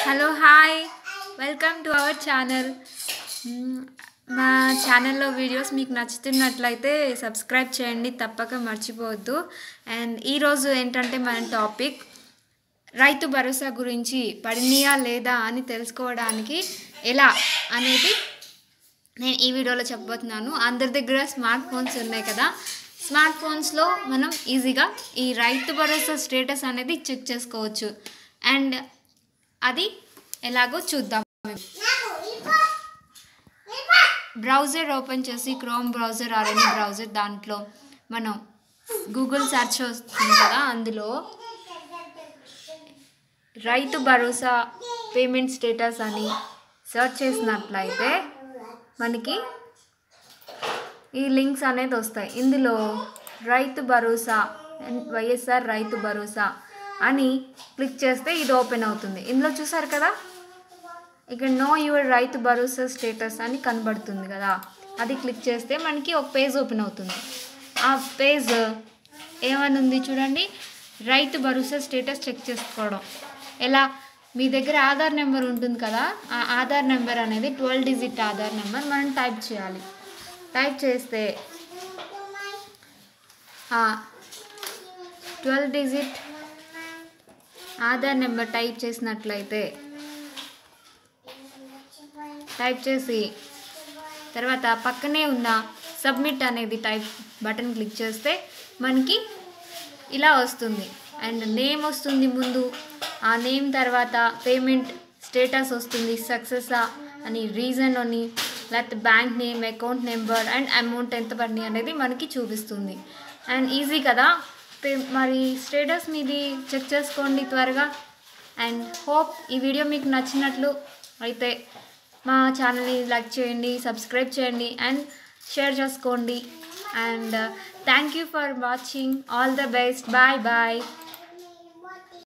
Hello hi welcome to our channel. మా ఛానల్లో videos మీకు నచ్చుతున్నట్లయితే సబ్స్క్రైబ్ చేయండి, తప్పక మర్చిపోవద్దు. అండ్ ఈరోజు ఏంటంటే మన టాపిక్ రైతు భరోసా గురించి పడినయా లేదా అని తెలుసుకోవడానికి ఎలా అనేది నేను ఈ వీడియోలో చెప్పబోతున్నాను. అందరి దగ్గర స్మార్ట్ ఫోన్స్ ఉన్నాయి కదా, స్మార్ట్ ఫోన్స్లో మనం ఈజీగా ఈ రైతు భరోసా స్టేటస్ అనేది చెక్ చేసుకోవచ్చు. అండ్ అది ఎలాగో చూద్దాం. బ్రౌజర్ ఓపెన్ చేసి chrome browser or any browser, దాంట్లో మనం గూగుల్ సెర్చ్ వస్తుంది కదా, అందులో రైతు భరోసా పేమెంట్ స్టేటస్ అని సెర్చ్ చేసినట్లయితే మనకి ఈ లింక్స్ అనేది వస్తాయి. ఇందులో రైతు భరోసా వైఎస్ఆర్ రైతు భరోసా అని క్లిక్ చేస్తే ఇది ఓపెన్ అవుతుంది. ఇందులో చూసారు కదా, ఇక్కడ no your Rythu Bharosa status అని కనబడుతుంది కదా, అది క్లిక్ చేస్తే మనకి ఒక పేజ్ ఓపెన్ అవుతుంది. ఆ పేజ్ ఏమని ఉంది చూడండి, రైతు భరోసా స్టేటస్ చెక్ చేసుకోవడం ఎలా. మీ దగ్గర ఆధార్ నెంబర్ ఉంటుంది కదా, ఆ ఆధార్ నెంబర్ అనేది 12 డిజిట్ ఆధార్ నెంబర్ మనం టైప్ చేయాలి. టైప్ చేస్తే 12 డిజిట్ ఆధార్ నెంబర్ టైప్ చేసినట్లయితే, టైప్ చేసి తర్వాత పక్కనే ఉన్న సబ్మిట్ అనేది టైప్ బటన్ క్లిక్ చేస్తే మనకి ఇలా వస్తుంది. అండ్ నేమ్ వస్తుంది ముందు, ఆ నేమ్ తర్వాత పేమెంట్ స్టేటస్ వస్తుంది, సక్సెసా అని, రీజన్ అని, లేకపోతే bank name, account number and amount ఎంత పడింది అనేది మనకి చూపిస్తుంది. అండ్ ఈజీ కదా, మరి స్టేటస్ మీది చెక్ చేసుకోండి త్వరగా. అండ్ హోప్ ఈ వీడియో మీకు నచ్చినట్లు అయితే మా ఛానల్ని లైక్ చేయండి, సబ్స్క్రైబ్ చేయండి అండ్ షేర్ చేసుకోండి. And thank you for watching. All the best. Bye bye.